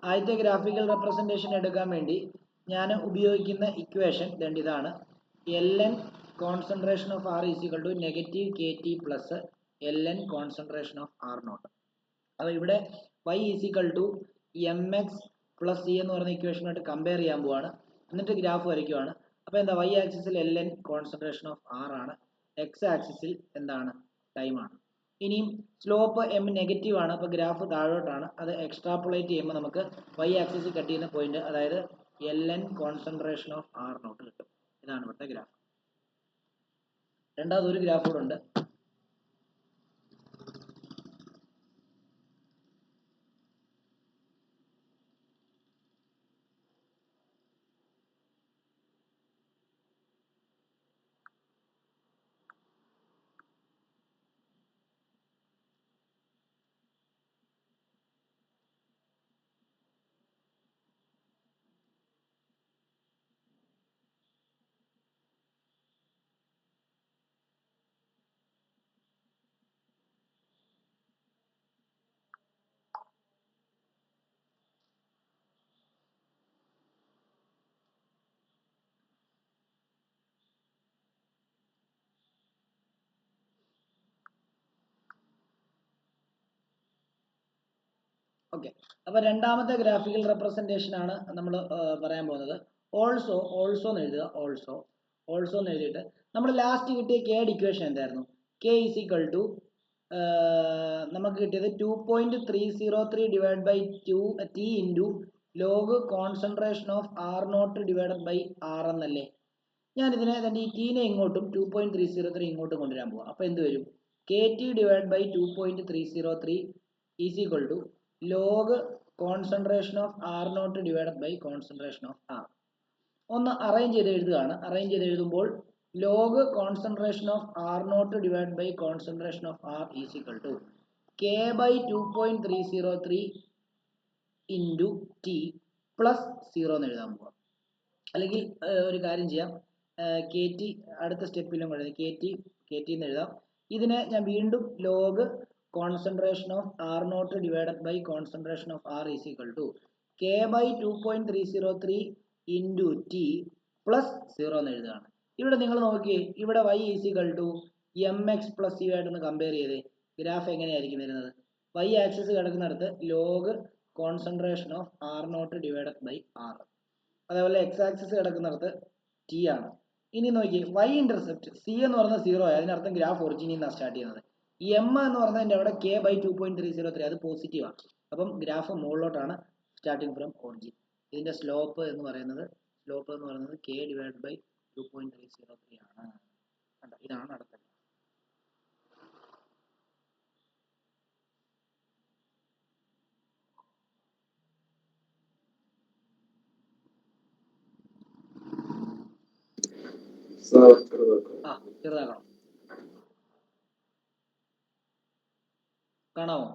ആദ്യത്തെ ഗ്രാഫിക്കൽ റെപ്രസെന്റേഷൻ എടുക്കാൻ വേണ്ടി ഞാൻ ഉപയോഗിക്കുന്ന ഇക്വേഷൻ ഇതാണ്. ln concentration of R is equal to negative KT plus ln concentration of R naught. അപ്പോൾ ഇവിടെ y is equal to mx plus C എന്ന് പറയുന്ന ഇക്വേഷനായിട്ട് കമ്പയർ ചെയ്യാൻ പോവാണ്. എന്നിട്ട് ഗ്രാഫ് വരയ്ക്കുവാണ്. അപ്പോൾ എന്താ, y ആക്സിസിൽ ln കോൺസെൻട്രേഷൻ ഓഫ് R ആണ്, x ആക്സിസിൽ എന്താണ്, ടൈമാണ്. ഇനിയും സ്ലോപ്പ് m നെഗറ്റീവ് ആണ്. അപ്പോൾ ഗ്രാഫ് താഴോട്ടാണ്. അത് എക്സ്ട്രാപ്പുലേറ്റ് ചെയ്യുമ്പോൾ നമുക്ക് y ആക്സിസിൽ കട്ട് ചെയ്യുന്ന പോയിന്റ്, അതായത് ln concentration of R naught കിട്ടും. ഇതാണ് ഇവിടുത്തെ ഗ്രാഫ്. രണ്ടാമത് ഒരു ഗ്രാഫ് കൂടെ ഉണ്ട്. ഓക്കെ, അപ്പോൾ രണ്ടാമത്തെ ഗ്രാഫിക്കൽ റെപ്രസെന്റേഷൻ ആണ് നമ്മൾ പറയാൻ പോകുന്നത്. ഓൾസോ എന്ന് എഴുതുക. ഓൾസോ എന്ന് എഴുതിയിട്ട് നമ്മൾ ലാസ്റ്റ് കിട്ടിയ കെയുടെ ഇക്വേഷൻ എന്തായിരുന്നു? കെ ഈസ് ഈക്വൽ ടു നമുക്ക് കിട്ടിയത് 2.303 divide by T into log concentration of R naught divided by R എന്നല്ലേ. ഞാനിതിനെ ഈ ടീനെ ഇങ്ങോട്ടും 2.303 ഇങ്ങോട്ടും കൊണ്ടുവരാൻ പോവാം. അപ്പോൾ എന്ത് വരും? KT divide by 2.303 is equal to log concentration of R naught divided by concentration of R. ഒന്ന് അറേഞ്ച് ചെയ്ത് എഴുതുകയാണ്. അറേഞ്ച് ചെയ്ത് എഴുതുമ്പോൾ log concentration of R naught divide by concentration of R is equal to K by 2.303 into T plus 0 എന്ന് എഴുതാൻ പോവാം. അല്ലെങ്കിൽ ഒരു കാര്യം ചെയ്യാം, കെ ടി അടുത്ത സ്റ്റെപ്പിലും എഴുതാം, കെ ടി എന്ന് എഴുതാം. ഇതിനെ ഞാൻ വീണ്ടും log concentration of R naught divided by concentration of R is equal to K by 2.303 into T plus 0 എന്ന് എഴുതുകയാണ്. ഇവിടെ നിങ്ങൾ നോക്കിയേ, ഇവിടെ y is equal to m x plus u ആയിട്ടൊന്ന് കമ്പയർ ചെയ്തേ. ഗ്രാഫ് എങ്ങനെയായിരിക്കും വരുന്നത്? y ആക്സിസ് കിടക്കുന്നിടത്ത് log concentration of R naught divided by R, അതേപോലെ എക്സ് ആക്സിസ് കിടക്കുന്നിടത്ത് ടി ആണ്. ഇനി നോക്കിയേ, y ഇന്റർസെപ്റ്റ് സി എന്ന് പറയുന്നത് 0 ആയി, അതിനർത്ഥം ഗ്രാഫ് ഒറിജിനിൽ നിന്നാണ് സ്റ്റാർട്ട് ചെയ്യുന്നത്. എം എന്ന് പറയുന്നതിൻ്റെ അവിടെ കെ ബൈ 2.303 അത് പോസിറ്റീവാണ്. അപ്പം ഗ്രാഫ് മുകളിലോട്ടാണ് സ്റ്റാർട്ടിങ് ഫ്രം ഒറിജിൻ. ഇതിന്റെ സ്ലോപ്പ് എന്ന് പറയുന്നത് കെ ഡിവൈഡ് ബൈ 2.303 ആണ്. കണ്ടോ, ഇതാണ് അടുത്ത. ചെറുതാക്കണം, കാണാമോ?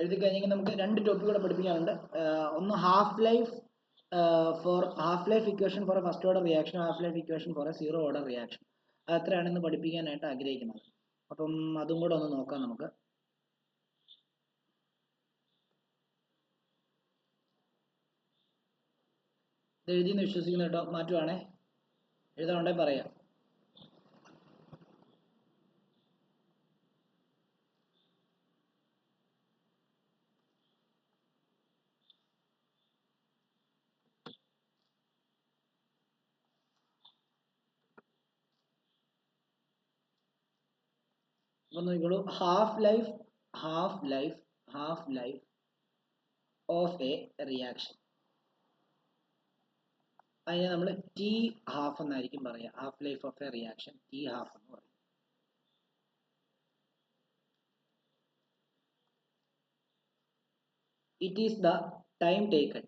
എഴുതി കഴിഞ്ഞെങ്കിൽ നമുക്ക് രണ്ട് ടോപ്പിക് കൂടെ പഠിപ്പിക്കാനുണ്ട്. ഒന്ന് half life equation for a first order reaction, half life equation for a zero order reaction. അത് എത്രയാണെന്ന് പഠിപ്പിക്കാനായിട്ട് ആഗ്രഹിക്കുന്നത്. അപ്പം അതും കൂടെ ഒന്ന് നോക്കാം നമുക്ക്. ഇത് എഴുതിയെന്ന് വിശ്വസിക്കുന്നു കേട്ടോ. മാറ്റുവാണേ, എഴുതാനുണ്ടേ പറയാം. അപ്പം നോക്കിക്കോളൂ, half life of A reaction, അതിനെ നമ്മൾ ടി ഹാഫ് എന്നായിരിക്കും പറയുക. Half life of A reaction T half എന്ന് പറയും. It is the time taken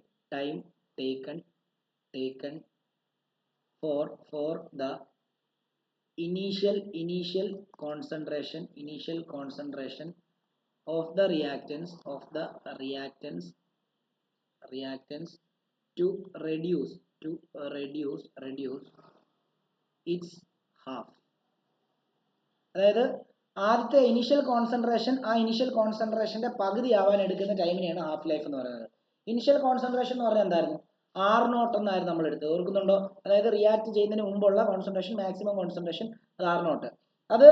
for the initial concentration of the reactants to reduce its half. അതായത് ആദ്യത്തെ ഇനീഷ്യൽ കോൺസെൻട്രേഷന്റെ പകുതി ആവാൻ എടുക്കുന്ന ടൈമിനെയാണ് ഹാഫ് ലൈഫ് എന്ന് പറയുന്നത്. ഇനിഷ്യൽ കോൺസെൻട്രേഷൻ എന്ന് പറഞ്ഞാൽ എന്തായിരുന്നു? ആർ നോട്ട് എന്നായിരുന്നു നമ്മൾ എടുത്തത്, ഓർക്കുന്നുണ്ടോ? അതായത് റിയാക്ട് ചെയ്യുന്നതിന് മുമ്പുള്ള കോൺസെൻട്രേഷൻ, മാക്സിമം കോൺസെൻട്രേഷൻ, അത് ആർ നോട്ട്. അത്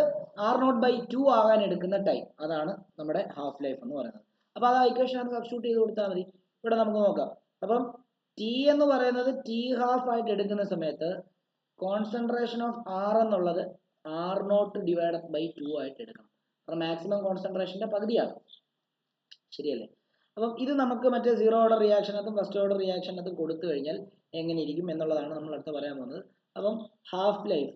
ആർ നോട്ട് ബൈ 2 ആകാൻ എടുക്കുന്ന ടൈം, അതാണ് നമ്മുടെ ഹാഫ് ലൈഫ് എന്ന് പറയുന്നത്. അപ്പോൾ അത് ആ ഇക്വേഷൻ നമുക്ക് സബ്സ്റ്റിറ്റ്യൂട്ട് ചെയ്ത് കൊടുത്താൽ മതി. ഇവിടെ നമുക്ക് നോക്കാം. അപ്പം ടി എന്ന് പറയുന്നത് ടി ഹാഫ് ആയിട്ട് എടുക്കുന്ന സമയത്ത് കോൺസെൻട്രേഷൻ ഓഫ് ആർ എന്നുള്ളത് ആർ നോട്ട് ഡിവൈഡഡ് ബൈ 2 ആയിട്ട് എടുക്കണം. അപ്പോൾ മാക്സിമം കോൺസെൻട്രേഷന്റെ പകുതിയാണ്, ശരിയല്ലേ? അപ്പം ഇത് നമുക്ക് മറ്റേ സീറോ ഓർഡർ റിയാക്ഷനകത്തും ഫസ്റ്റ് ഓർഡർ റിയാക്ഷനകത്തും കൊടുത്തു കഴിഞ്ഞാൽ എങ്ങനെ ഇരിക്കും എന്നുള്ളതാണ് നമ്മൾ അടുത്ത് പറയാൻ പോകുന്നത്. അപ്പം half life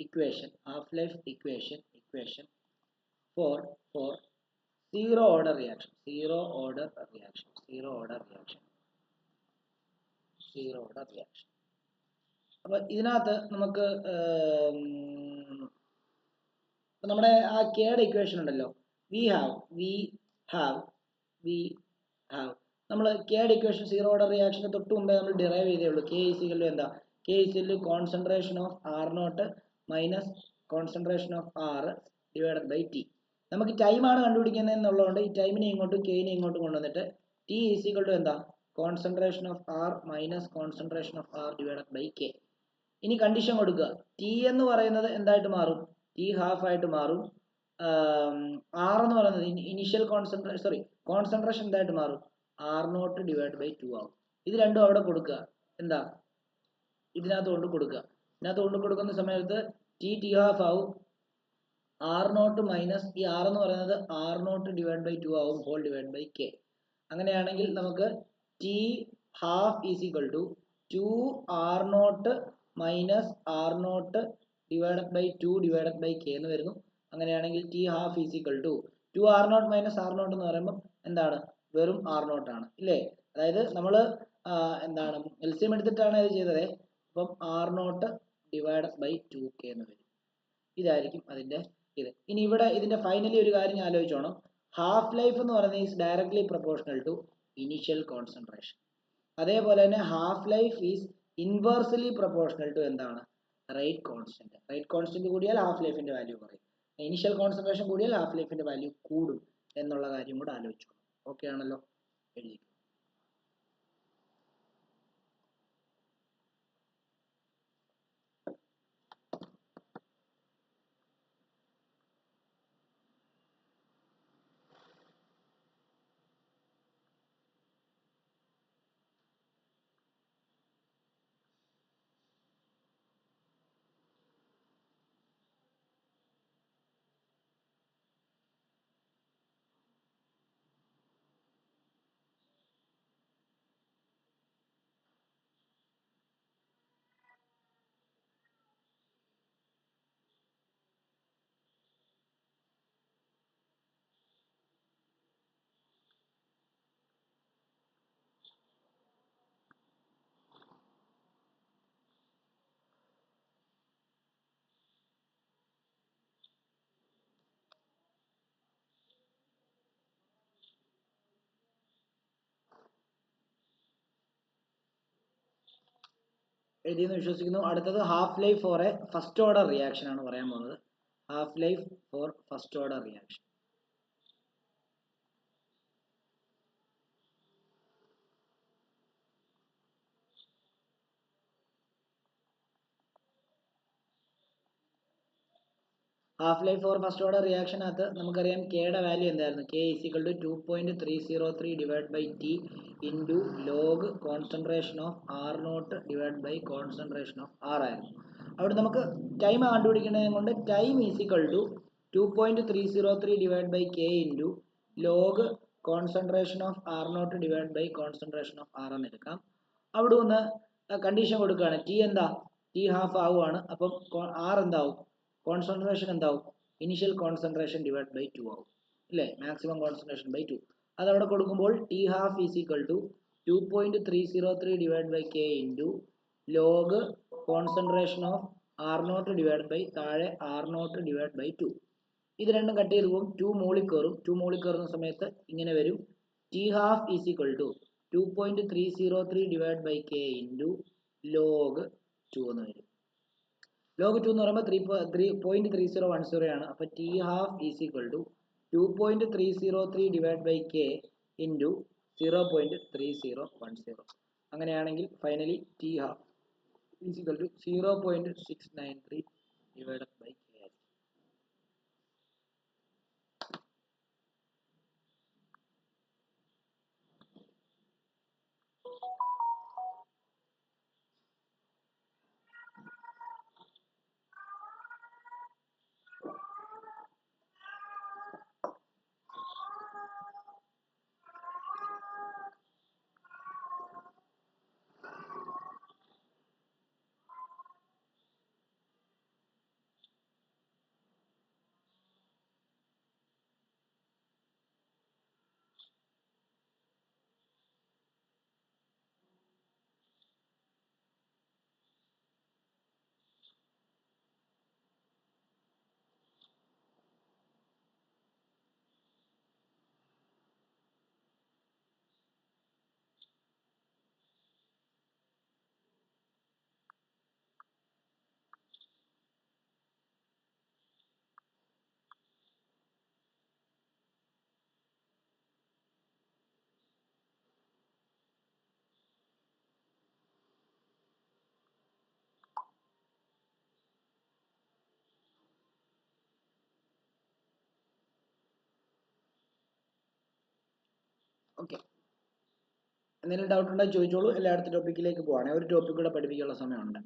equation for zero order reaction. അപ്പൊ ഇതിനകത്ത് നമുക്ക് നമ്മുടെ ആ കെയുടെ ഇക്വേഷൻ ഉണ്ടല്ലോ, വി ഹാവ് നമ്മൾ കെയുടെ ഇക്വേഷൻ സീറോ ഓർഡർ റിയാക്ഷന് തൊട്ട് മുമ്പേ നമ്മൾ ഡിറൈവ് ചെയ്തേ ഉള്ളൂ. കെ ഈക്വൽ ടു എന്താ? K equal to concentration of R naught minus concentration of R divided by T. നമുക്ക് ടൈമാണ് കണ്ടുപിടിക്കുന്നത് എന്നുള്ളതുകൊണ്ട് ഈ ടൈമിനെ ഇങ്ങോട്ടും കെയിനെ ഇങ്ങോട്ടും കൊണ്ടുവന്നിട്ട് ടി ഈക്വൽ ടു എന്താ? Concentration of R minus concentration of R divided by K. ഇനി കണ്ടീഷൻ കൊടുക്കുക. ടി എന്ന് പറയുന്നത് എന്തായിട്ട് മാറും? ടി ഹാഫ് ആയിട്ട് മാറും. ആർ എന്ന് പറയുന്നത് ഇനിഷ്യൽ കോൺസെൻട്രേഷൻ, സോറി, കോൺസെൻട്രേഷൻ എന്തായിട്ട് മാറും? ആർ നോട്ട് ഡിവൈഡ് ബൈ 2 ആവും. ഇത് രണ്ടും അവിടെ കൊടുക്കുക. എന്താ ഇതിനകത്ത് കൊണ്ട് കൊടുക്കുക. ഇതിനകത്ത് കൊണ്ട് കൊടുക്കുന്ന സമയത്ത് ടി ഹാഫ് ആവും. ആർ നോട്ട് മൈനസ് ഈ ആർ എന്ന് പറയുന്നത് ആർ നോട്ട് ഡിവൈഡ് ബൈ 2 ആവും, ഹോൾ ഡിവൈഡ് ബൈ കെ. അങ്ങനെയാണെങ്കിൽ നമുക്ക് T half is equal to 2 R naught minus R naught divided by 2 divided by K എന്ന് വരുന്നു. അങ്ങനെയാണെങ്കിൽ T half is equal to 2 R naught minus R naught എന്ന് പറയുമ്പോൾ എന്താണ്? വെറും ആർ നോട്ട് ആണ്, ഇല്ലേ? അതായത് നമ്മൾ എന്താണ് എൽസിഎം എടുത്തിട്ടാണ് ഇത് ചെയ്തത്. അപ്പം R naught divided by 2k എന്ന് വരും. ഇതായിരിക്കും അതിന്റെ ഇത്. ഇനി ഇവിടെ ഇതിന്റെ ഫൈനലി ഒരു കാര്യം ഞാൻ ആലോചിച്ചോണം. ഹാഫ് ലൈഫ് എന്ന് പറയുന്നത് is directly proportional to initial concentration. അതേപോലെ തന്നെ half life is inversely proportional to എന്താണ്? Rate constant. റേറ്റ് കോൺസ്റ്റന്റ് കൂടിയാൽ ഹാഫ് ലൈഫിന്റെ വാല്യൂ കുറയും. ഇനീഷ്യൽ കോൺസെൻട്രേഷൻ കൂടിയാൽ ഹാഫ് ലൈഫിന്റെ വാല്യൂ കൂടും എന്നുള്ള കാര്യം കൂടെ ആലോചിച്ചു. ഓക്കെ ആണല്ലോ? എഴുതി. എഴുതിയെന്ന് വിശ്വസിക്കുന്നു. അടുത്തത് half life for a first order reaction ആണ് പറയാൻ പോകുന്നത്. Half life for first order reaction. Half life for first order റിയാക്ഷനകത്ത് നമുക്കറിയാം കെയുടെ വാല്യൂ എന്തായിരുന്നു? K is equal to 2.303 divide by t into log concentration of R naught divide by concentration of R ആയിരുന്നു. അവിടെ നമുക്ക് ടൈം കണ്ടുപിടിക്കുന്നതിനെ കൊണ്ട് time is equal to 2.303 divide by K into log concentration of R naught divide by concentration of R എന്ന് എടുക്കാം. അവിടെ നിന്ന് condition കൊടുക്കുകയാണ്. ടി എന്താ? ടി ഹാഫ് ആവുകയാണ്. അപ്പം ആർ എന്താവും? കോൺസെൻട്രേഷൻ എന്താവും? ഇനിഷ്യൽ കോൺസെൻട്രേഷൻ ഡിവൈഡ് ബൈ 2 ആവും, അല്ലേ? Maximum concentration by 2. അതവിടെ കൊടുക്കുമ്പോൾ T half is equal to 2.303 divide by K into log concentration of R naught divide by താഴെ ആർ നോട്ട് ഡിവൈഡ് ബൈ 2. ഇത് രണ്ടും കട്ട് ചെയ്ത് പോകും. 2 മുകളിൽ കയറും. 2 മുകളിൽ കയറുന്ന സമയത്ത് ഇങ്ങനെ വരും. T half is equal to 2.303 divide by K into log 2 എന്ന് വരും. ലോഗ് 2 എന്ന് പറയുമ്പോൾ 3.3010 ആണ്. അപ്പോൾ T half is equal to 2.303 divide by K into 0.3010. അങ്ങനെയാണെങ്കിൽ finally T half is equal to 0.693 divide by K. Okay, എന്തെങ്കിലും ഡൗട്ട് ഉണ്ടെങ്കിൽ ചോദിച്ചോളൂ. അടുത്ത ടോപ്പിക്കിലേക്ക് പോവാണ്. ഒരു ടോപ്പിക് കൂടെ പഠിപ്പിക്കാനുള്ള സമയമുണ്ട്.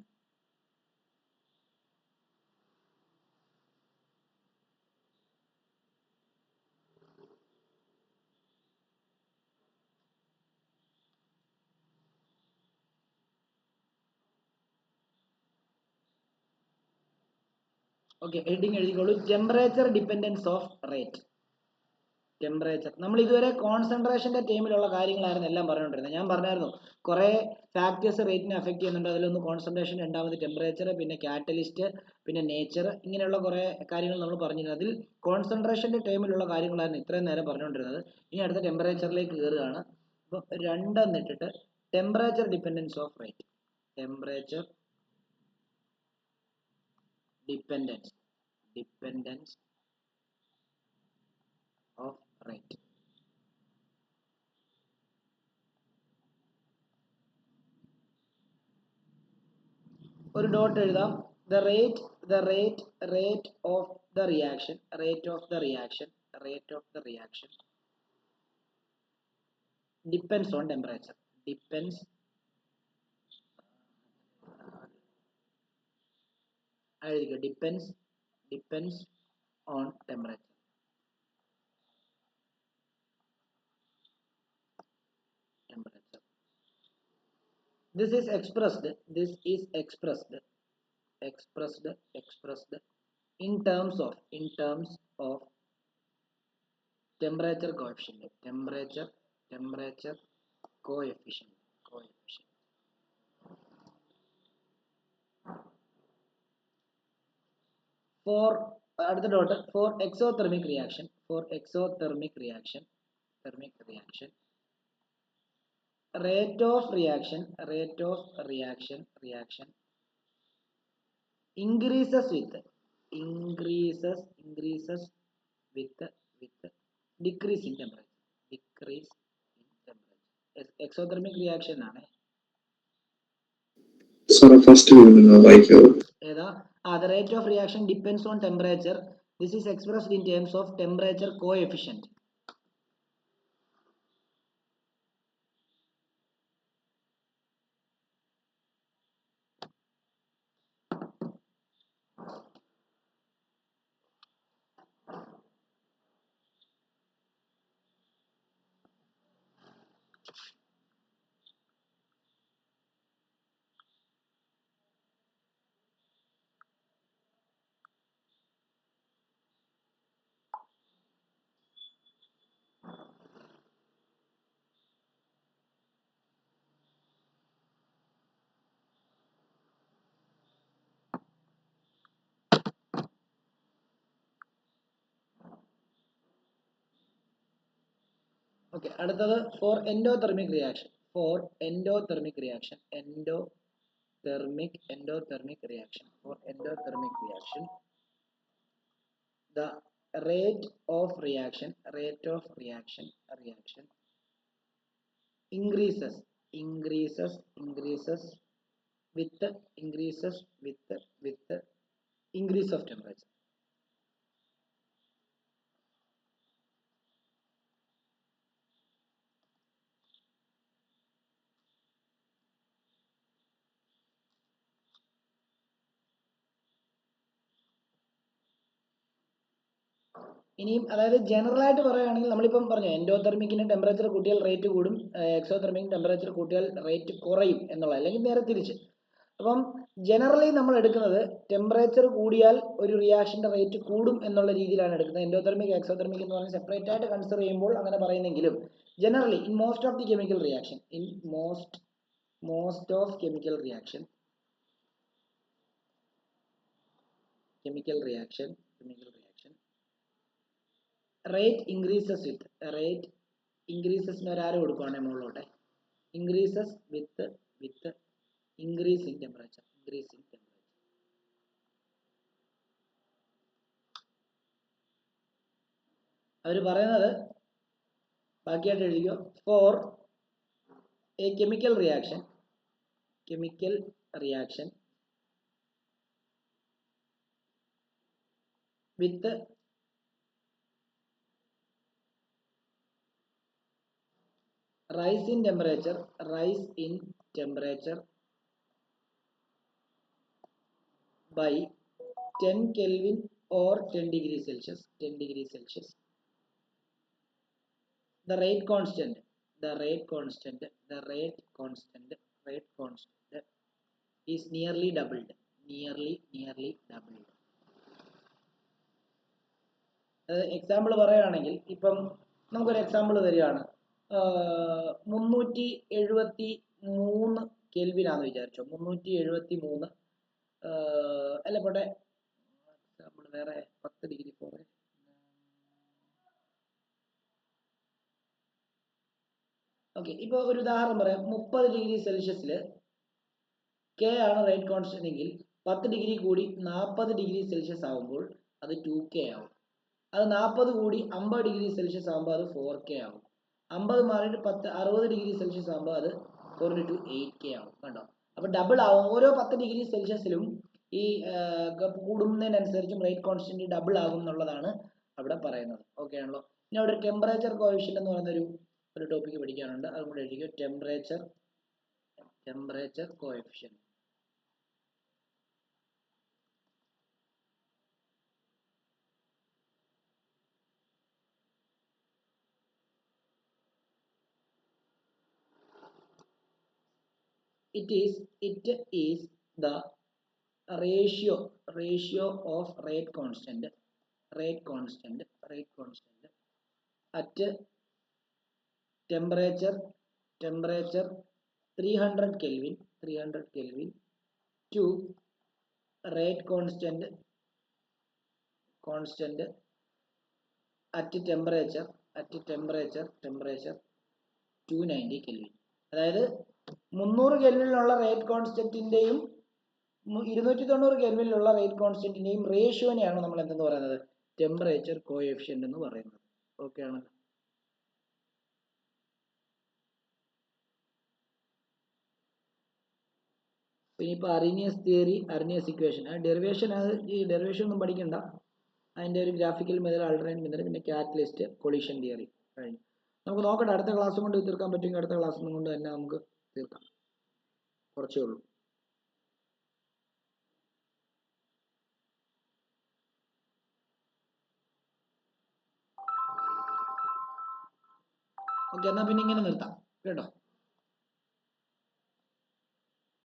ഓക്കെ, ഹെഡിങ് എഴുതിക്കോളൂ. Temperature dependence of rate. Temperature, നമ്മൾ ഇതുവരെ കോൺസെൻട്രേഷന്റെ ടൈമിലുള്ള കാര്യങ്ങളായിരുന്നു എല്ലാം പറഞ്ഞുകൊണ്ടിരുന്നത്. ഞാൻ പറഞ്ഞായിരുന്നു കുറെ ഫാക്ടേഴ്സ് റേറ്റിനെ അഫക്ട് ചെയ്യുന്നുണ്ട്. അതിലൊന്ന് കോൺസെൻട്രേഷൻ, രണ്ടാമത് ടെമ്പറേച്ചർ, പിന്നെ കാറ്റലിസ്റ്റ്, പിന്നെ നേച്ചർ, ഇങ്ങനെയുള്ള കുറെ കാര്യങ്ങൾ നമ്മൾ പറഞ്ഞിരുന്നു. അതിൽ കോൺസെൻട്രേഷന്റെ ടൈമിലുള്ള കാര്യങ്ങളായിരുന്നു ഇത്രയും നേരം പറഞ്ഞുകൊണ്ടിരുന്നത്. ഇനി അടുത്ത ടെമ്പറേച്ചറിലേക്ക് കയറുകയാണ്. അപ്പോൾ രണ്ടെന്നിട്ടിട്ട് temperature dependence of rate. Temperature dependence of rate. ഒരു ഡോട്ട് എഴുതാം. the rate of the reaction depends on temperature. depends on temperature. This is expressed in terms of temperature coefficient. Temperature coefficient. For അടുത്ത dot, for exothermic reaction, rate of reaction increases with decrease in temperature. Exothermic reaction ആണ്. First വായിക്കാവോ? ഏതാ? the rate of reaction depends on temperature. This is expressed in terms of temperature coefficient. Okay, അടുത്തത് for endothermic reaction. endothermic reaction. The rate of reaction increases with increase of temperature. ഇനിയും അതായത് general ആയിട്ട് പറയുകയാണെങ്കിൽ നമ്മളിപ്പം പറഞ്ഞു എൻഡോതെർമിക്കിന് temperature കൂട്ടിയാൽ rate കൂടും, എക്സോതെർമിക്കിന് temperature കൂട്ടിയാൽ റേറ്റ് കുറയും എന്നുള്ള, അല്ലെങ്കിൽ നേരെ തിരിച്ച്. അപ്പം ജനറലി നമ്മൾ എടുക്കുന്നത് ടെമ്പറേച്ചർ കൂടിയാൽ ഒരു റിയാക്ഷന്റെ റേറ്റ് കൂടും എന്നുള്ള രീതിയിലാണ് എടുക്കുന്നത്. എൻഡോതെർമിക് എക്സോതെർമിക് എന്ന് പറഞ്ഞാൽ സെപ്പറേറ്റ് ആയിട്ട് കൺസിഡർ ചെയ്യുമ്പോൾ അങ്ങനെ പറയുന്നെങ്കിലും generally in most of the chemical reaction rate increases ഒരാരോ കൊടുക്കുവാണെങ്കിൽ മുകളിലോട്ടെ, increases with increase in temperature. അവർ പറയുന്നത് ബാക്കിയായിട്ട് എഴുതിക്കോ. For a chemical reaction with rise in temperature by 10 Kelvin or 10 degrees Celsius. The rate constant is nearly doubled. Example പറയുകയാണെങ്കിൽ ഇപ്പം നമുക്കൊരു എക്സാമ്പിൾ തരികയാണ് 373 കെൽവിനാന്ന് വിചാരിച്ചോ. 373 അല്ല പോട്ടെ, എക്സാമ്പിൾ വേറെ 10 ഡിഗ്രി പോരെ. ഓക്കെ, ഇപ്പൊ ഒരു ഉദാഹരണം പറയാം. 30 ഡിഗ്രി സെൽഷ്യസിൽ കെ ആണ് റേറ്റ് കോൺസ്റ്റന്റ് എങ്കിൽ 10 ഡിഗ്രി കൂടി 40 ഡിഗ്രി സെൽഷ്യസ് ആകുമ്പോൾ അത് 2K ആവും. അത് 40 കൂടി 50 ഡിഗ്രി സെൽഷ്യസ് ആകുമ്പോൾ അത് 4K ആവും. 50 മാറിയിട്ട് 60 ഡിഗ്രി സെൽഷ്യസ് ആകുമ്പോൾ അത് 8K ആവും. കണ്ടോ? അപ്പൊ ഡബിൾ ആവും. ഓരോ 10 ഡിഗ്രി സെൽഷ്യസിലും ഈ കൂടുന്നതിനനുസരിച്ചും റേറ്റ് കോൺസ്റ്റന്റ് ഡബിൾ ആകും എന്നുള്ളതാണ് അവിടെ പറയുന്നത്. ഓക്കെ ആണല്ലോ. ഇനി അവിടെ ഒരു ടെമ്പറേച്ചർ കോഎഫിഷ്യന്റ് എന്ന് പറയുന്ന ഒരു ടോപ്പിക് പഠിക്കാനുണ്ട്. അതും കൂടെ എഴുതിക്കോ. Temperature coefficient. It is the ratio of rate constant at temperature 300 Kelvin to rate constant at temperature 290 Kelvin. അതായത് 300 കെൽവിനിലുള്ള റേറ്റ് കോൺസ്റ്റന്റിന്റെയും 290 കെൽവിനിലുള്ള റേറ്റ് കോൺസ്റ്റന്റിന്റെയും റേഷ്യോനെയാണ് നമ്മൾ എന്തെന്ന് പറയുന്നത്? ടെമ്പറേച്ചർ കോഎഫിഷ്യന്റ് എന്ന് പറയുന്നത്. ഓക്കെ ആണല്ലോ. ഇനിയിപ്പോൾ അർഹീനിയസ് തിയറി, അർഹീനിയസ് ഇക്വേഷൻ, ആ ഡെറിവേഷൻ ഒന്നും പഠിക്കണ്ട. അതിന്റെ ഒരു ഗ്രാഫിക്കൽ മെത്തേഡ്, ആൾട്ടർനേറ്റ് മെത്തേഡ്, പിന്നെ കാറ്റലിസ്റ്റ്, കൊളീഷൻ തിയറി കഴിഞ്ഞു. നമുക്ക് നോക്കട്ടെ, അടുത്ത ക്ലാസ് കൊണ്ട് തീർക്കാൻ പറ്റുമെങ്കിൽ അടുത്ത ക്ലാസ് കൊണ്ട് തന്നെ നമുക്ക് തീർക്കാം. കുറച്ചേ ഉള്ളൂ. ഓക്കെ, എന്നാൽ പിന്നെ ഇങ്ങനെ നിർത്താം കേട്ടോ.